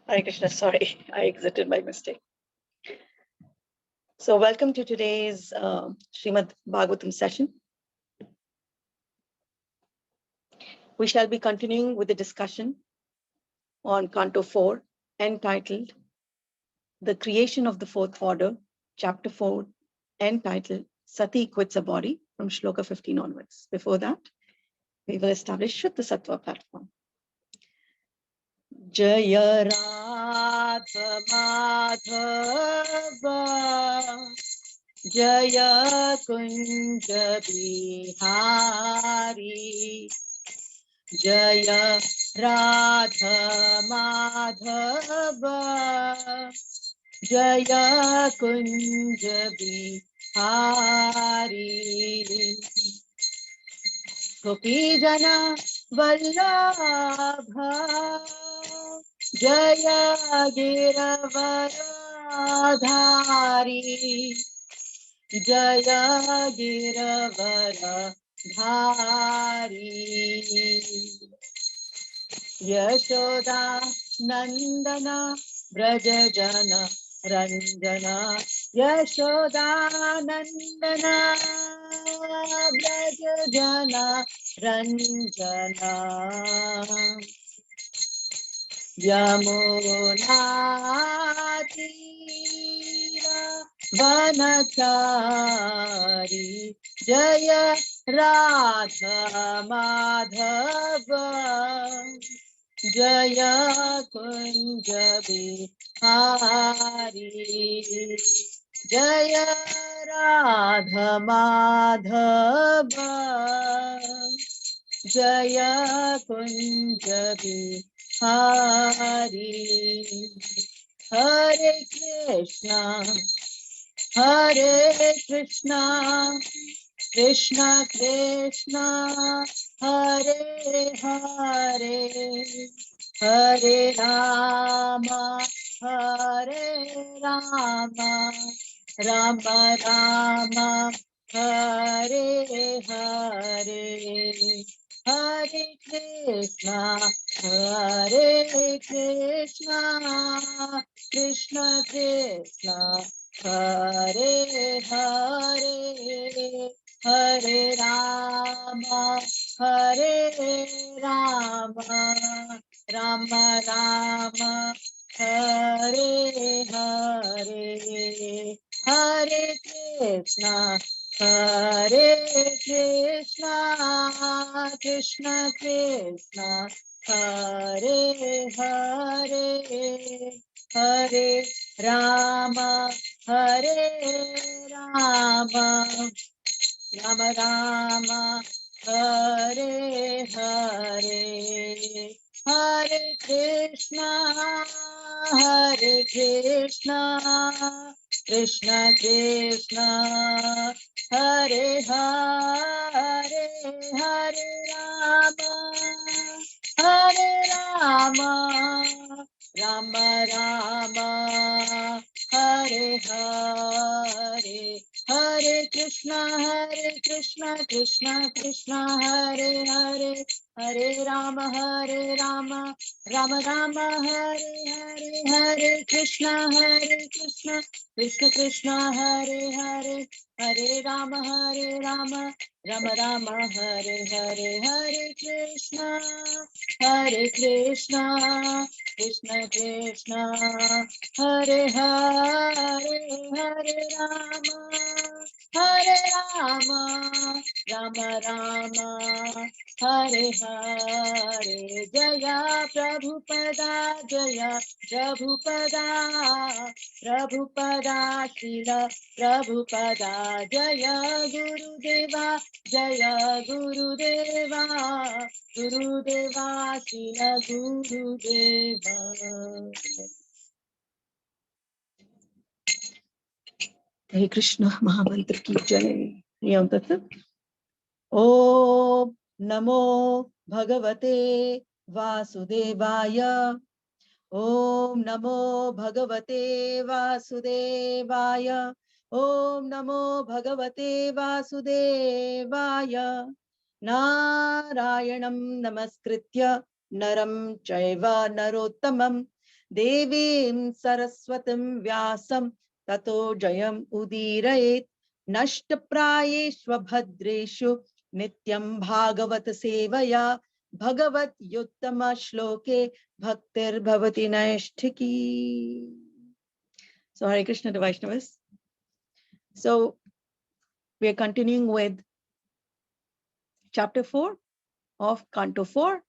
Hare Krishna, sorry, I exited by mistake. So welcome to today's Srimad Bhagavatam session. We shall be continuing with the discussion on Canto 4, entitled The Creation of the Fourth Order, Chapter 4, entitled Sati Quits a Body, from Shloka 15 onwards. Before that, we will establish Shuddha Sattva platform. Jaya Radha Madhava Jaya Kunja Bihari Jaya Radha Madhava Jaya Kunja Bihari Gopi Jana Vallabha Jaya Giravardhari Jaya Giravardhari Yashoda Nandana Braja Jana Ranjana Yashoda Nandana Braja Jana Ranjana Yamuna Tira Vanachari Jaya Radha Madhava Jaya Kunja Bihari Jaya Radha Madhava Jaya Kunja Bihari Hare Krishna Hare Krishna Krishna Krishna Hare Hare Hare Rama Hare Rama Rama Rama Hare Hare Hare Krishna Hare Krishna Krishna Krishna Hare Hare Hare Rama Hare Rama Rama Rama Hare Hare Hare Krishna Hare Krishna Krishna Krishna Hare Hare Hare Rama Hare Rama Rama Rama Hare Hare Hare Krishna Krishna Krishna Hare Hare Hare Rama Rama Rama Hare Hare Hare Krishna Krishna Krishna Hare Hare Hare Rama Rama Rama Hare Hare Hare Krishna Krishna Krishna Hare Hare Hare Rama Rama Rama Hare Hare Hare Krishna Krishna Krishna Hare Hare Hare Rama Rama Rama Hare Hare Jaya Prabhupada Jaya Prabhupada Prabhupada Srila Prabhupada Jaya Gurudeva Jaya Gurudeva Gurudeva Srila Gurudeva. Hare Krishna Mahamantra ki jai. Yam Tatsat. Om Namo Bhagavate Vasudevaya. Om Namo Bhagavate Vasudevaya. Om Namo Bhagavate Vasudevaya. Narayanam Namaskritya Naram Chaiva Narottamam Devim Saraswatam Vyasam Tato Jayam Udirayet Nashtaprayeshva Bhadreshu Nityam Bhagavat Sevaya Bhagavat Yuttama Shloke Bhaktir Bhavati Naishtiki. So Hare Krishna to Vaishnavas. So we are continuing with chapter 4 of Canto 4,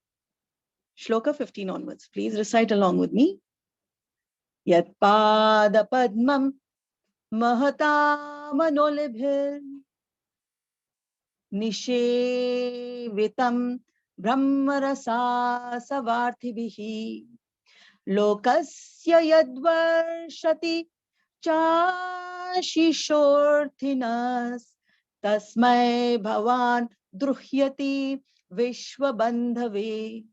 Shloka 15 onwards. Please recite along with me. Yat Pada Padmam Mahata Manolibhir Nishevitam Brahmarasa Savarthibihi Lokasya Yadvarshati Chashishorthinas Tasmai Bhavan Druhyati Vishwabandhave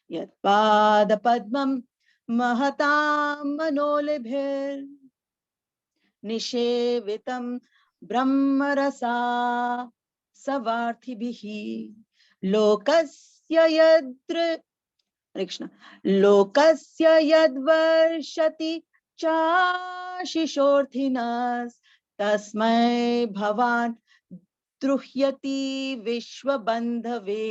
Yat Pada Padmam Mahatam Manolibhir Nishevitam Brahmarasa Savarthibihi Lokasya Yadra Krishna Lokasya Yadvarshati Chashishorthinas Tasmai Bhavan Druhyati Vishwabandhave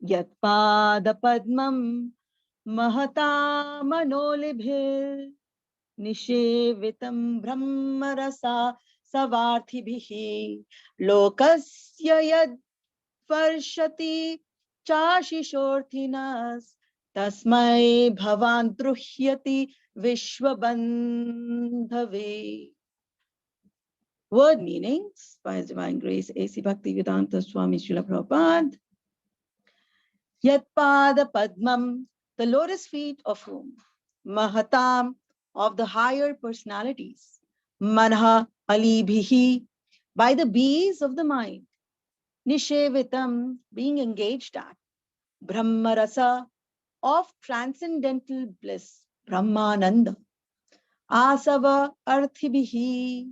Yatpada Padmam Mahata Manolibhir Nishevitam Brahmarasa Savarthibihi Lokasya Yadvarshati Chashishorthinas Tasmai Bhavan Druhyati Vishwabandhave. Word meanings by His Divine Grace A.C. Bhaktivedanta Swami Srila Prabhupada. Yatpada Padmam, the lotus feet of whom? Mahatam, of the higher personalities. Manha alibhihi, by the bees of the mind. Nishevitam, being engaged at. Brahmarasa, of transcendental bliss. Brahmananda. Asava arthibhihi,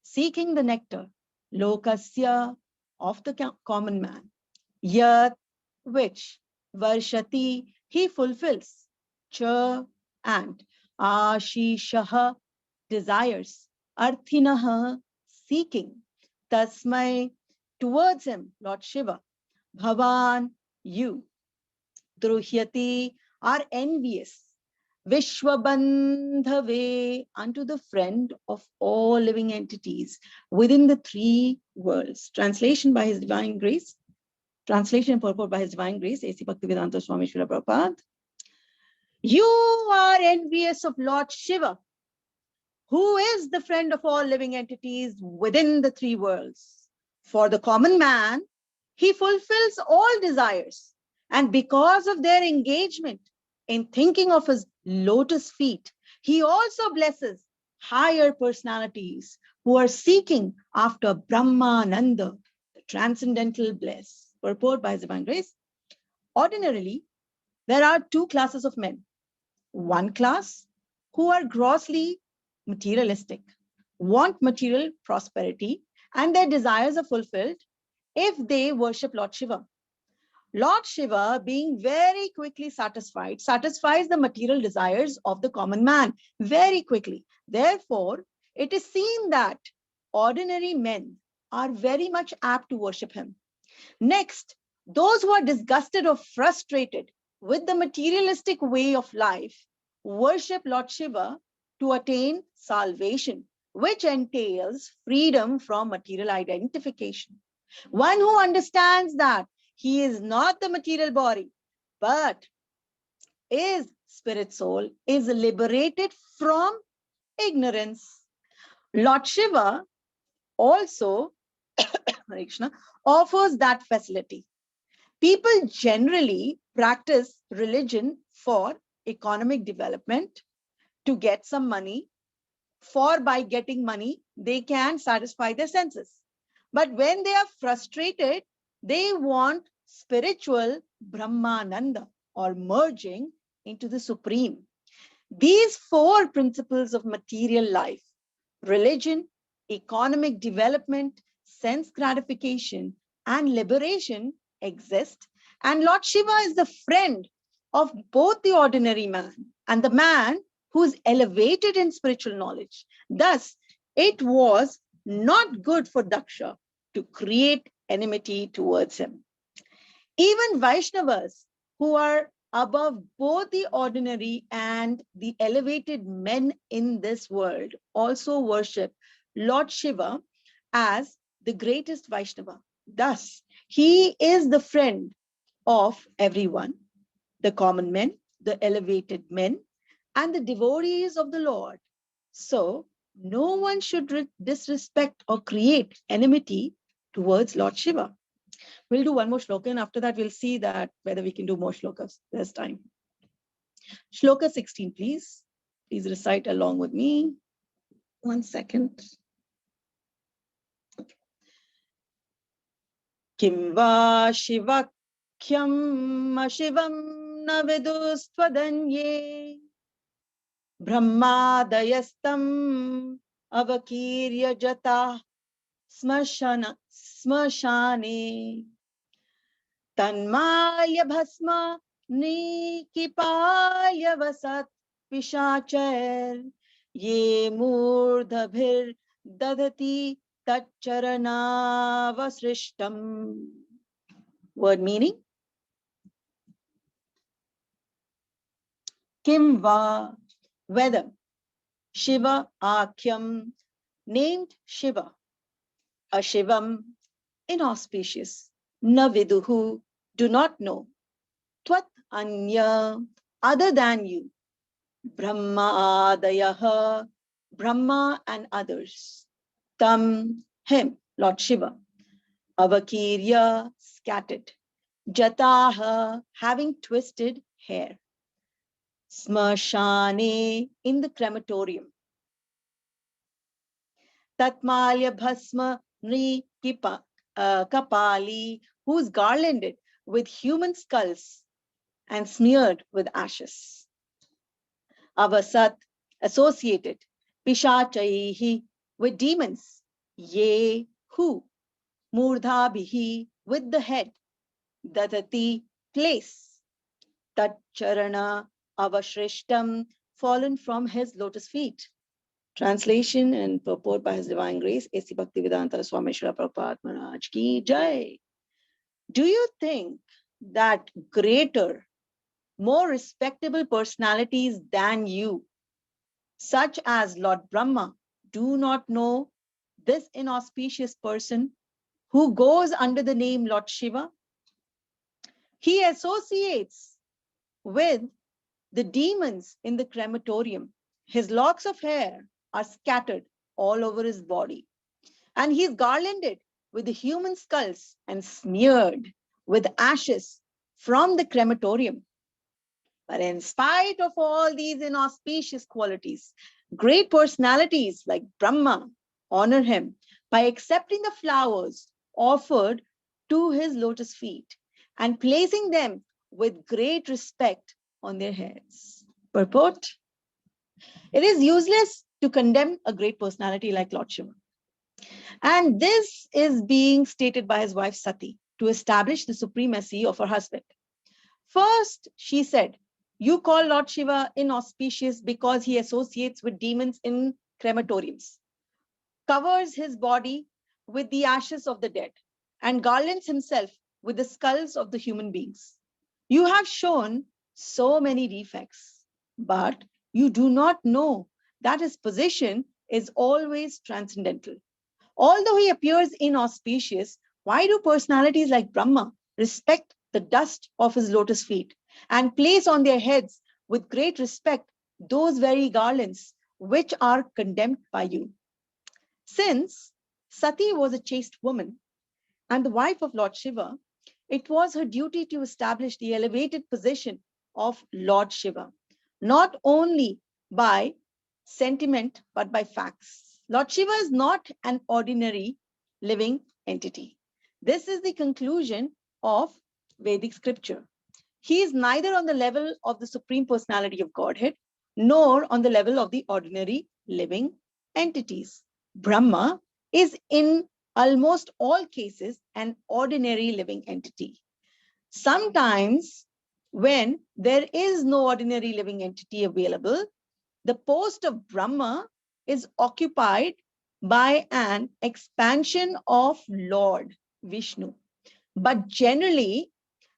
seeking the nectar. Lokasya, of the common man. Yat, which. Varshati, he fulfills. Cha, and. Ashishaha, desires. Arthinaha, seeking. Tasmai, towards him, Lord Shiva. Bhavan, you. Druhyati, are envious. Vishwabandhave, unto the friend of all living entities within the three worlds. Translation by His Divine Grace. Translation and purport by His Divine Grace, A.C. Bhaktivedanta Swami Srila Prabhupada. You are envious of Lord Shiva, who is the friend of all living entities within the three worlds. For the common man, he fulfills all desires, and because of their engagement in thinking of his lotus feet, he also blesses higher personalities who are seeking after Brahmananda, the transcendental bliss. Purport by His Divine Grace. Ordinarily, there are two classes of men. One class who are grossly materialistic, want material prosperity, and their desires are fulfilled if they worship Lord Shiva. Lord Shiva, being very quickly satisfied, satisfies the material desires of the common man very quickly. Therefore, it is seen that ordinary men are very much apt to worship him. Next, those who are disgusted or frustrated with the materialistic way of life worship Lord Shiva to attain salvation, which entails freedom from material identification. One who understands that he is not the material body, but is spirit soul, is liberated from ignorance. Lord Shiva also offers that facility. People generally practice religion for economic development, to get some money, for by getting money, they can satisfy their senses. But when they are frustrated, they want spiritual Brahmananda, or merging into the Supreme. These four principles of material life, religion, economic development, sense gratification, and liberation exist. And Lord Shiva is the friend of both the ordinary man and the man who is elevated in spiritual knowledge. Thus, it was not good for Daksha to create enmity towards him. Even Vaishnavas, who are above both the ordinary and the elevated men in this world, also worship Lord Shiva as the greatest Vaishnava. Thus, he is the friend of everyone, the common men, the elevated men, and the devotees of the Lord. So, no one should disrespect or create enmity towards Lord Shiva. We'll do one more shloka, and after that, we'll see that whether we can do more shlokas. There's time. Shloka 16, please. Please recite along with me. 1 second. Kim va shivakyam ashivam na vidustvadanye brahmadayastam avakirya jata smashane tanmalya bhasma nikipalya vasat pishachar ye murdhabhir dadati taccharanavasrishtam. Word meaning: Kim va, whether, Shiva Akhyam, named Shiva, Ashivam, inauspicious, Naviduhu, do not know, Tvat Anya, other than you, Brahma Adayaha, Brahma and others, Tam, him, Lord Shiva, Avakirya, scattered, Jataha, having twisted hair, Smashane, in the crematorium, Tatmalya Bhasma Nri Kapali, who's garlanded with human skulls and smeared with ashes. Avasat, associated, Pishachaihi, with demons, Ye, who, Murdhabhihi, with the head, Dadati, place, Tacharana, Avashrishtam, fallen from his lotus feet. Translation and purport by His Divine Grace, A.C. Bhaktivedanta Swami Srila Prabhupada Maharaj Ki Jai. Do you think that greater, more respectable personalities than you, such as Lord Brahma, do not know this inauspicious person who goes under the name Lord Shiva? He associates with the demons in the crematorium. His locks of hair are scattered all over his body, and he's garlanded with the human skulls and smeared with ashes from the crematorium. But in spite of all these inauspicious qualities, great personalities like Brahma honor him by accepting the flowers offered to his lotus feet and placing them with great respect on their heads. Purport: it is useless to condemn a great personality like Lord Shiva. And this is being stated by his wife Sati to establish the supremacy of her husband. First, she said, you call Lord Shiva inauspicious because he associates with demons in crematoriums, covers his body with the ashes of the dead, and garlands himself with the skulls of the human beings. You have shown so many defects, but you do not know that his position is always transcendental. Although he appears inauspicious, why do personalities like Brahma respect the dust of his lotus feet and place on their heads with great respect those very garlands which are condemned by you? Since Sati was a chaste woman and the wife of Lord Shiva, it was her duty to establish the elevated position of Lord Shiva, not only by sentiment, but by facts. Lord Shiva is not an ordinary living entity. This is the conclusion of Vedic scripture. He is neither on the level of the Supreme Personality of Godhead, nor on the level of the ordinary living entities. Brahma is in almost all cases an ordinary living entity. Sometimes When there is no ordinary living entity available, the post of Brahma is occupied by an expansion of Lord Vishnu. But generally,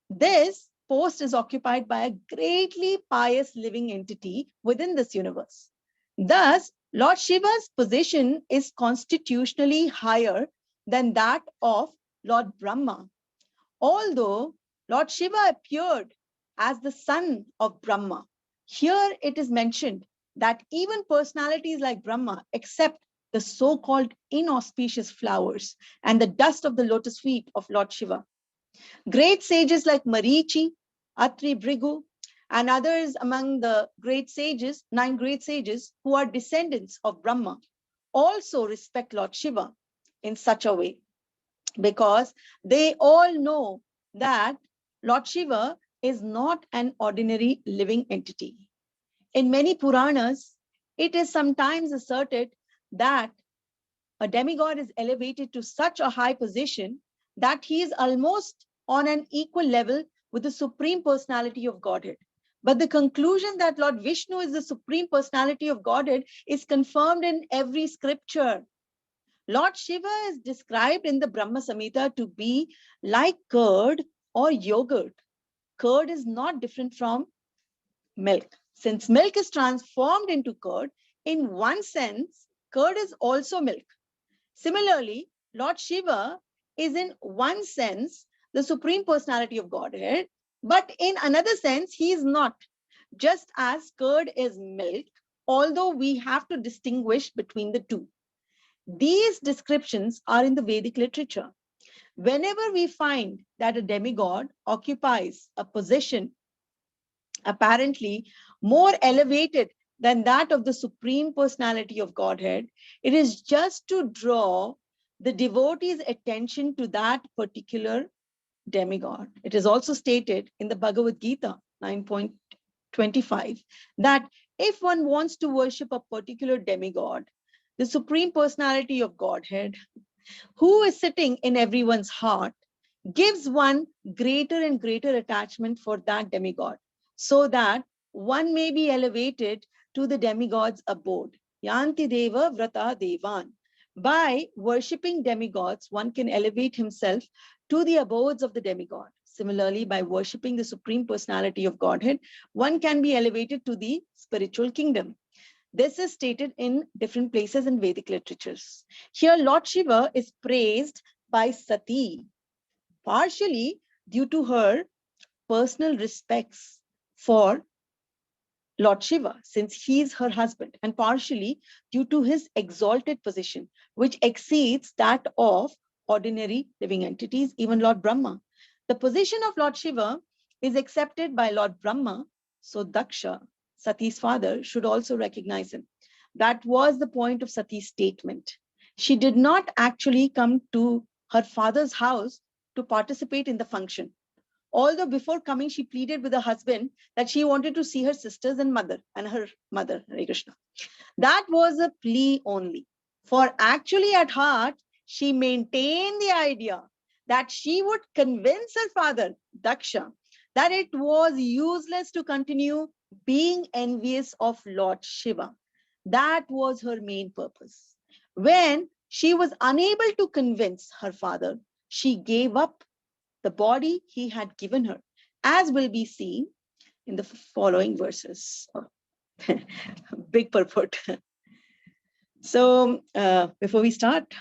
this post is occupied by a greatly pious living entity within this universe. Thus, Lord Shiva's position is constitutionally higher than that of Lord Brahma. Although Lord Shiva appeared as the son of Brahma, here it is mentioned that even personalities like Brahma accept the so-called inauspicious flowers and the dust of the lotus feet of Lord Shiva. Great sages like Marichi, Atri Brigu, and others among the great sages, 9 great sages who are descendants of Brahma, also respect Lord Shiva in such a way, because they all know that Lord Shiva is not an ordinary living entity. In many Puranas, it is sometimes asserted that a demigod is elevated to such a high position that he is almost on an equal level with the Supreme Personality of Godhead. But the conclusion that Lord Vishnu is the Supreme Personality of Godhead is confirmed in every scripture. Lord Shiva is described in the Brahma Samhita to be like curd or yogurt. Curd is not different from milk. Since milk is transformed into curd, in one sense, curd is also milk. Similarly, Lord Shiva is in one sense the Supreme Personality of Godhead, but in another sense, he is not. Just as curd is milk, although we have to distinguish between the two. These descriptions are in the Vedic literature. Whenever we find that a demigod occupies a position apparently more elevated than that of the Supreme Personality of Godhead, it is just to draw the devotee's attention to that particular demigod. It is also stated in the Bhagavad Gita 9.25 that if one wants to worship a particular demigod, the Supreme Personality of Godhead, who is sitting in everyone's heart, gives one greater and greater attachment for that demigod, so that one may be elevated to the demigod's abode. Yanti Deva Vrata Devan. By worshipping demigods, one can elevate himself to the abodes of the demigod. Similarly, by worshipping the Supreme Personality of Godhead, one can be elevated to the spiritual kingdom. This is stated in different places in Vedic literatures. Here, Lord Shiva is praised by Sati, partially due to her personal respects for Lord Shiva, since he is her husband, and partially due to his exalted position, which exceeds that of ordinary living entities, even Lord Brahma. The position of Lord Shiva is accepted by Lord Brahma, so Daksha, Sati's father, should also recognize him. That was the point of Sati's statement. She did not actually come to her father's house to participate in the function. Although before coming, she pleaded with her husband that she wanted to see her sisters and her mother, Hare Krishna. That was a plea only. For actually at heart, she maintained the idea that she would convince her father, Daksha, that it was useless to continue being envious of Lord Shiva. That was her main purpose. When she was unable to convince her father, she gave up the body he had given her, as will be seen in the following verses. Big purport. So before we start,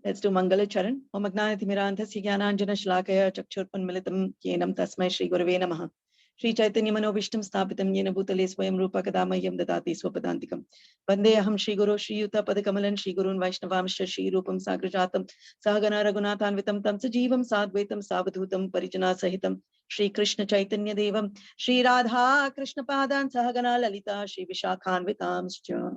let's do Mangala Charan. Om Agnanatimirandhasya Jnananjana Shlakaya Chakshurpanmilitam Yenam Tasmai Shri Gurave Namaha. Shri Chaitanya Manovishtam Sthapitam Yena Bhutale Swayam Rupa Kadamayam Dadati Swapadantikam. Vandehaham Shri Guru Shri Yuta Padakamalan Shri Gurun Vaishnavamsha Shri Rupam Sagrajatam Sahagana Raghunathanvitam Tam Sajivam Sadvaitam Savadhutam Parijana Sahitam Shri Krishna Chaitanya Devam Shri Radha Krishna Padan Sahagana Lalita Shri Vishakhanvitamscha.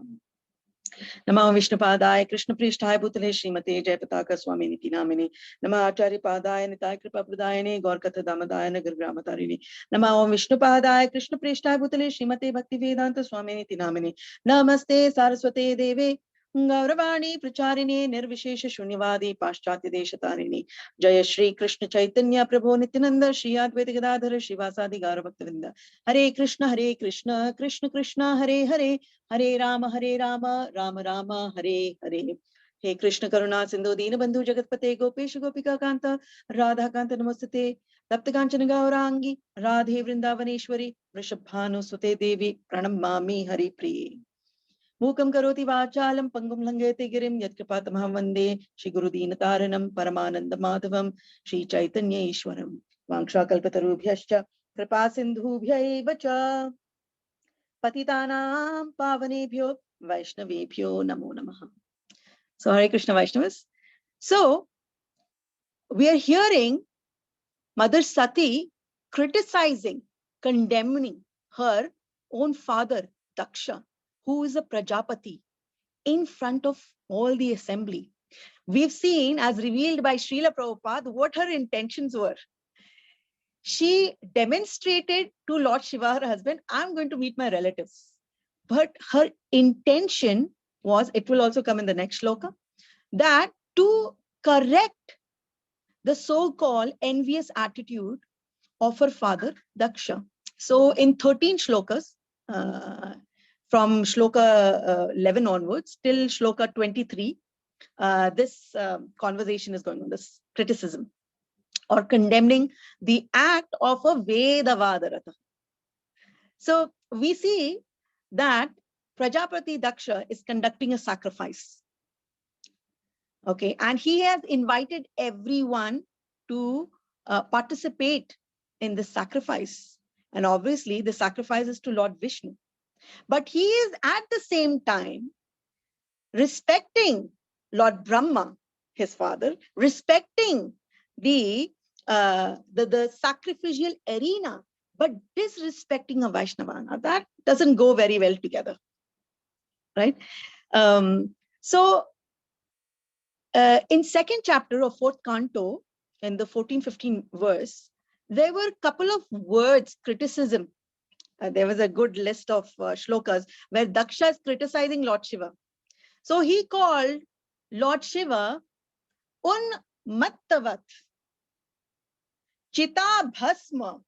Namo Vishnupadaya Krishna Prishtaya Bhutale Srimate Jayapataka Swami Niti Namini Nama Acharya Padaya Nitai Kripa Pradayane Gaurkatha Damadaya Nagar Gramatarini Namo Vishnupadaya Krishna Prishtaya Bhutale Srimate Bhakti Vedanta Swami Niti Namini Namaste Saraswate Deve Gauravani Pracharine Nirvishesha Shunyavadi Paschatya Deshatarine Jaya Shri Krishna Chaitanya Prabhu Nityananda Shri Advaita Gadadhara Shivasadi Gauravaktavinda Hare Krishna Krishna Krishna Hare Hare Hare Rama Rama Rama Hare Hare He Krishna Karuna Sindhu Deenabandhu Jagatpate Gopesha Gopika Kanta Radha Kanta Namastate Taptakanchana Gaurangi Radhe Vrindavaneshwari Vrishabhanu Sute Devi Pranamami Hari Priye Mukam karoti vachalam pangum langete girim yatkripatamaham vande Shri Guru Deenataranam Paramananda Madhavam Shri Chaitanya Ishwaram Vangsha Kalpatarubhyascha Kripa Sindhubhya eva cha Patitanam Pavanebhyo Vaishnavebhyo Namo Namaha. So Hare Krishna Vaishnavas. So we are hearing Mother Sati criticizing, condemning her own father Daksha, who is a Prajapati, in front of all the assembly. We've seen, as revealed by Srila Prabhupada, what her intentions were. She demonstrated to Lord Shiva, her husband, I'm going to meet my relatives. But her intention was, it will also come in the next shloka, that to correct the so-called envious attitude of her father, Daksha. So in 13 shlokas, from shloka 11 onwards till shloka 23, this conversation is going on, this criticism or condemning the act of a Vedavadarata. So we see that Prajapati Daksha is conducting a sacrifice. Okay, and he has invited everyone to participate in this sacrifice. And obviously the sacrifice is to Lord Vishnu. But he is at the same time respecting Lord Brahma, his father, respecting the sacrificial arena, but disrespecting a Vaishnava. Now that doesn't go very well together, right? So in second chapter of fourth canto, in the 14-15 verse, there were a couple of words, criticism. There was a good list of shlokas where Daksha is criticizing Lord Shiva. So he called Lord Shiva Unmattavat, Chita Bhasma.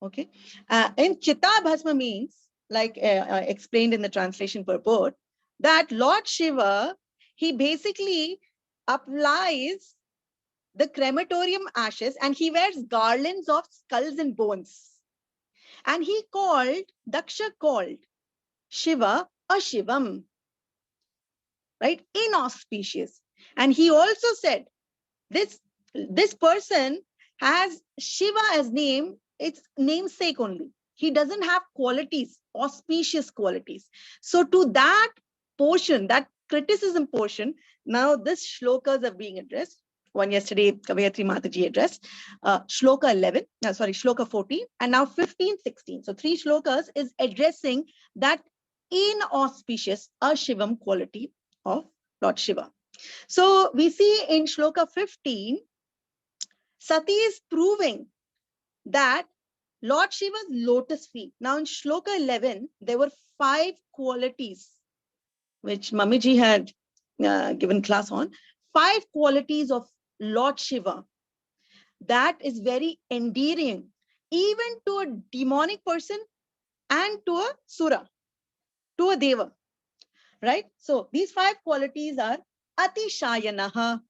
Okay. And Chita Bhasma means, like explained in the translation purport, that Lord Shiva, he basically applies the crematorium ashes and he wears garlands of skulls and bones. And he called, Daksha called Shiva Ashivam, right? Inauspicious. And he also said, this person has Shiva as name, it's namesake only. He doesn't have qualities, auspicious qualities. So to that portion, that criticism portion, now this shlokas are being addressed. One yesterday, Kavayatri Mataji addressed, shloka 11, shloka 14, and now 15, 16. So 3 shlokas is addressing that inauspicious Ashivam quality of Lord Shiva. So we see in shloka 15, Sati is proving that Lord Shiva's lotus feet. Now in shloka 11, there were 5 qualities which Mamiji had given class on. 5 qualities of Lord Shiva that is very endearing even to a demonic person and to a sura, to a deva, right? So these 5 qualities are Atishayanaha.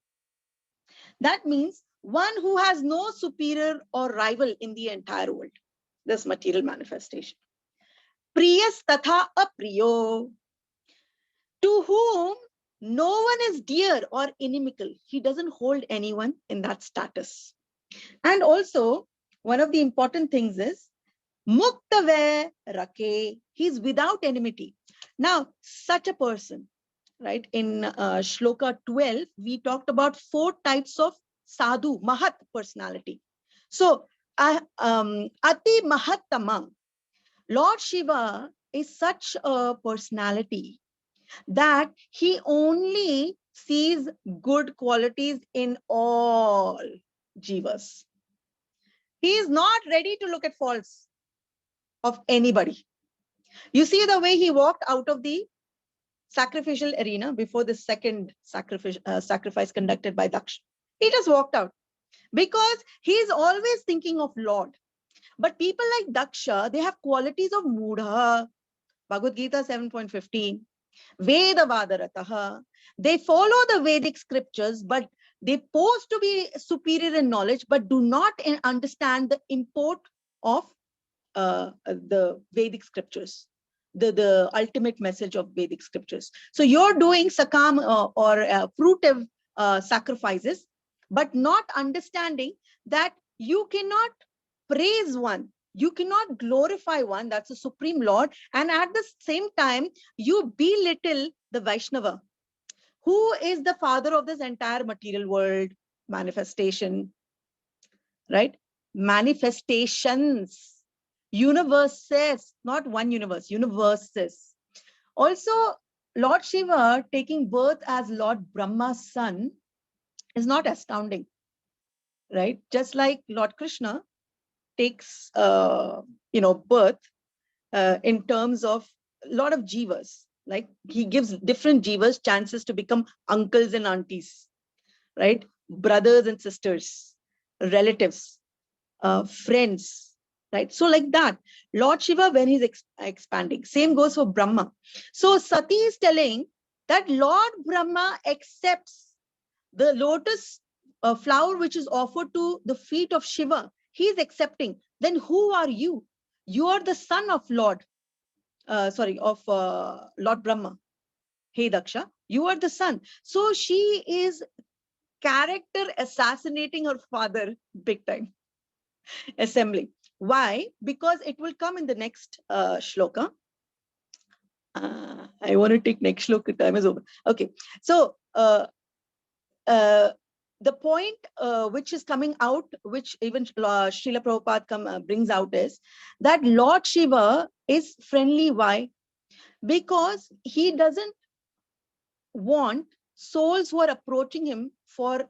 That means one who has no superior or rival in the entire world, this material manifestation. Priyas tatha apriyo, to whom no one is dear or inimical. He doesn't hold anyone in that status. And also, one of the important things is muktave rake, he's without enmity. Now, such a person, right? In shloka 12, we talked about 4 types of sadhu, mahat personality. So, ati mahattama, Lord Shiva is such a personality that he only sees good qualities in all jivas. He is not ready to look at faults of anybody. You see the way he walked out of the sacrificial arena before the second sacrifice conducted by Daksha. He just walked out because he is always thinking of Lord. But people like Daksha, they have qualities of Mudha, Bhagavad Gita 7.15, Vedavadarataha. They follow the Vedic scriptures, but they pose to be superior in knowledge, but do not understand the import of the Vedic scriptures, the ultimate message of Vedic scriptures. So you're doing sakam or fruitive sacrifices, but not understanding that you cannot praise one, you cannot glorify one, that's the Supreme Lord, and at the same time, you belittle the Vaishnava, who is the father of this entire material world, manifestation, right? Manifestations, universes, not one universe, universes. Also, Lord Shiva taking birth as Lord Brahma's son is not astounding, right? Just like Lord Krishna takes, birth in terms of a lot of jivas, like he gives different jivas chances to become uncles and aunties, right? Brothers and sisters, relatives, friends, right? So like that, Lord Shiva, when he's expanding, same goes for Brahma. So Sati is telling that Lord Brahma accepts the lotus flower which is offered to the feet of Shiva. He is accepting. Then who are you? You are the son of Lord Brahma. Hey Daksha, you are the son. So she is character assassinating her father big time. Assembly. Why? Because it will come in the next shloka. I want to take next shloka, time is over. Okay. So the point which is coming out, which even Srila Prabhupada brings out, is that Lord Shiva is friendly. Why? Because he doesn't want souls who are approaching him for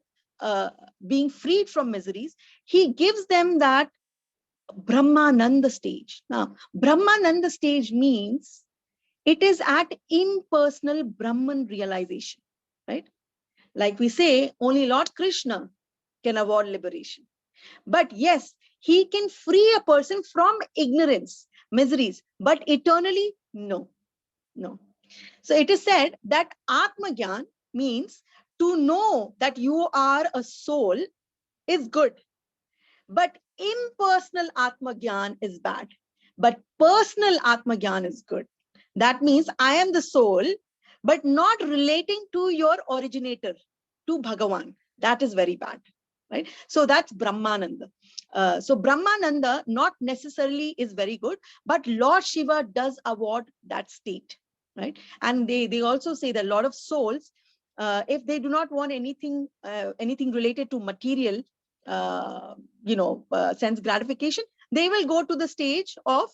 being freed from miseries. He gives them that Brahmananda stage. Now, Brahmananda stage means it is at impersonal Brahman realization, right? Like we say, only Lord Krishna can award liberation. But yes, he can free a person from ignorance, miseries, but eternally, no, no. So it is said that Atma Gyan means to know that you are a soul is good, but impersonal Atma Gyan is bad. But personal Atma Gyan is good. That means I am the soul, but not relating to your originator, to Bhagavan. That is very bad, right? So that's Brahmananda. So Brahmananda not necessarily is very good, but Lord Shiva does award that state, right? And they also say that a lot of souls, if they do not want anything related to material, sense gratification, they will go to the stage of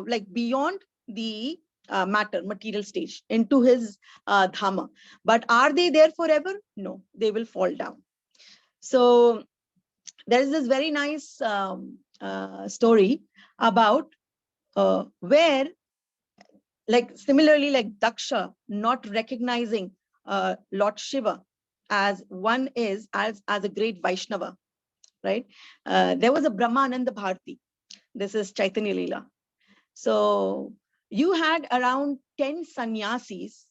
like beyond the material stage, into his dhama. But are they there forever? No, they will fall down. So there is this very nice story about where, like similarly, like Daksha not recognizing Lord Shiva as one is as a great Vaishnava, right? There was a Brahmananda Bharati. This is Chaitanya Leela. So you had around 10 sannyasis.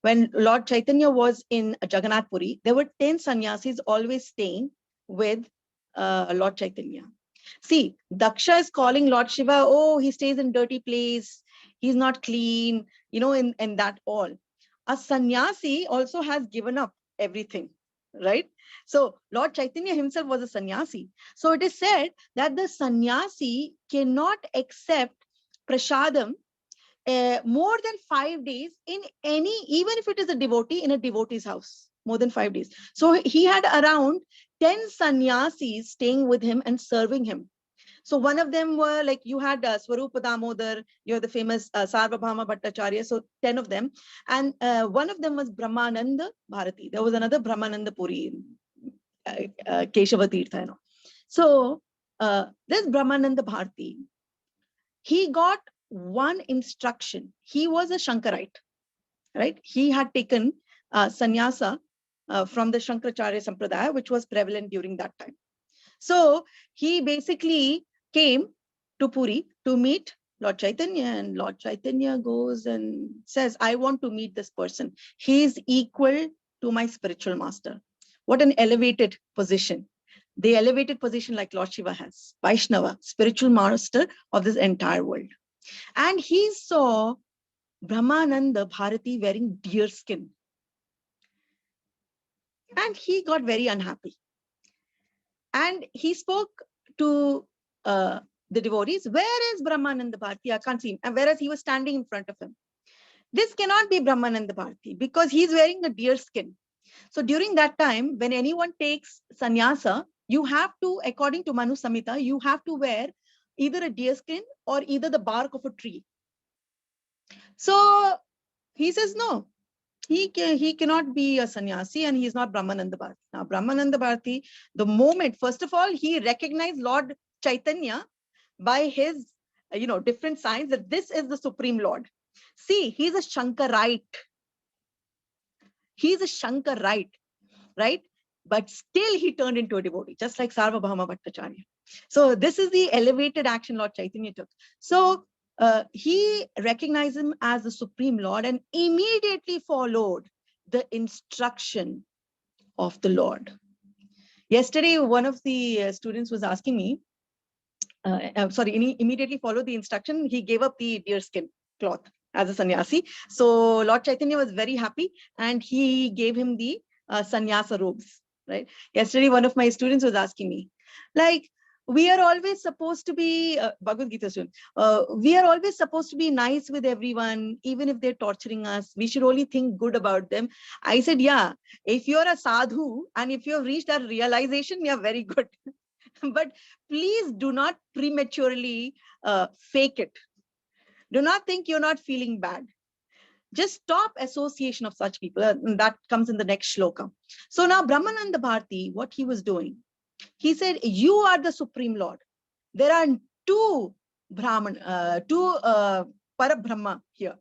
When Lord Chaitanya was in Jagannath Puri, there were 10 sannyasis always staying with Lord Chaitanya. See, Daksha is calling Lord Shiva, oh, he stays in dirty place, he's not clean, in that all. A sannyasi also has given up everything, right? So Lord Chaitanya himself was a sannyasi. So it is said that the sannyasi cannot accept prasadam more than 5 days in any, even if it is a devotee in a devotee's house, more than 5 days. So he had around 10 sannyasis staying with him and serving him. So one of them were like, you had Swarupa Damodar, you have the famous Sarvabhauma Bhattacharya, so 10 of them. And one of them was Brahmananda Bharati. There was another Brahmananda Puri, Keshava Tirtha. So this Brahmananda Bharati, he got one instruction. He was a Shankarite. right? He had taken sannyasa from the Shankaracharya Sampradaya, which was prevalent during that time. So he basically came to Puri to meet Lord Chaitanya, and Lord Chaitanya goes and says, I want to meet this person. He is equal to my spiritual master. What an elevated position. The elevated position like Lord Shiva has, Vaishnava, spiritual master of this entire world. And he saw Brahmananda Bharati wearing deer skin. And he got very unhappy. And he spoke to the devotees, where is Brahmananda Bharati? I can't see him. And whereas he was standing in front of him. This cannot be Brahmananda Bharati because he's wearing a deer skin. So during that time, when anyone takes sannyasa, you have to, according to Manu Samhita, you have to wear either a deer skin or either the bark of a tree. So he says, no, he cannot be a sannyasi and he's not Brahmananda Bharati. Now, Brahmananda Bharati, the moment, first of all, he recognized Lord Chaitanya by his, different signs that this is the Supreme Lord. See, he's a Shankarite. He's a Shankarite, right? But still he turned into a devotee, just like Sarvabhauma Bhattacharya. So this is the elevated action Lord Chaitanya took. So he recognized him as the Supreme Lord and immediately followed the instruction of the Lord. Yesterday, one of the students was asking me, immediately followed the instruction. He gave up the deer skin cloth as a sannyasi. So Lord Chaitanya was very happy and he gave him the sannyasa robes, right? Yesterday, one of my students was asking me, like, we are always supposed to be, Bhagavad Gita student, we are always supposed to be nice with everyone, even if they're torturing us. We should only think good about them. I said, yeah, if you're a sadhu and if you have reached that realization, you're very good. But please do not prematurely fake it. Do not think you're not feeling bad. Just stop association of such people. That comes in the next shloka. So now Brahmananda Bharati, what he was doing, he said, you are the Supreme Lord. There are two Parabrahma here.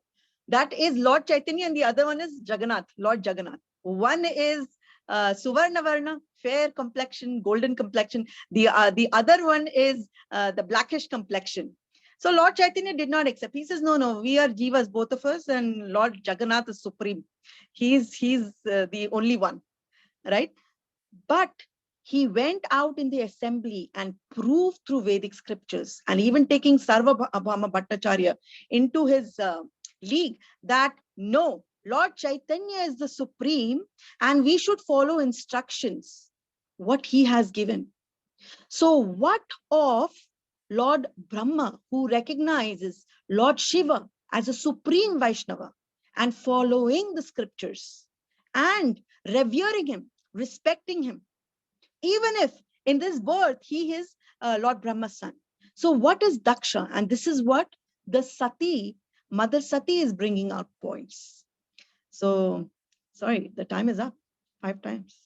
That is Lord Chaitanya and the other one is Jagannath, Lord Jagannath. One is Suvarna Varna, fair complexion, golden complexion. The other one is the blackish complexion. So Lord Chaitanya did not accept. He says, no, we are Jivas, both of us, and Lord Jagannath is supreme. He's the only one, right? But he went out in the assembly and proved through Vedic scriptures and even taking Sarvabhauma Bhattacharya into his league that no, Lord Chaitanya is the supreme and we should follow instructions, what he has given. So what of Lord Brahma, who recognizes Lord Shiva as a supreme Vaishnava and following the scriptures and revering him, respecting him, even if in this birth he is Lord Brahma's son. So what is Daksha? And this is what the Sati, Mother Sati is bringing out points. So, sorry, the time is up 5 times.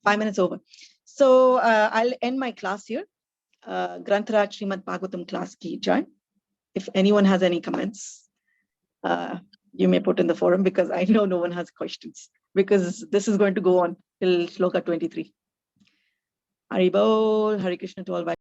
5 minutes over. So I'll end my class here. Grantharaj Srimad Bhagavatam class ki jai. If anyone has any comments, you may put in the forum because I know no one has questions because this is going to go on till Shloka 23. Hari Bol, Hari Krishna to all.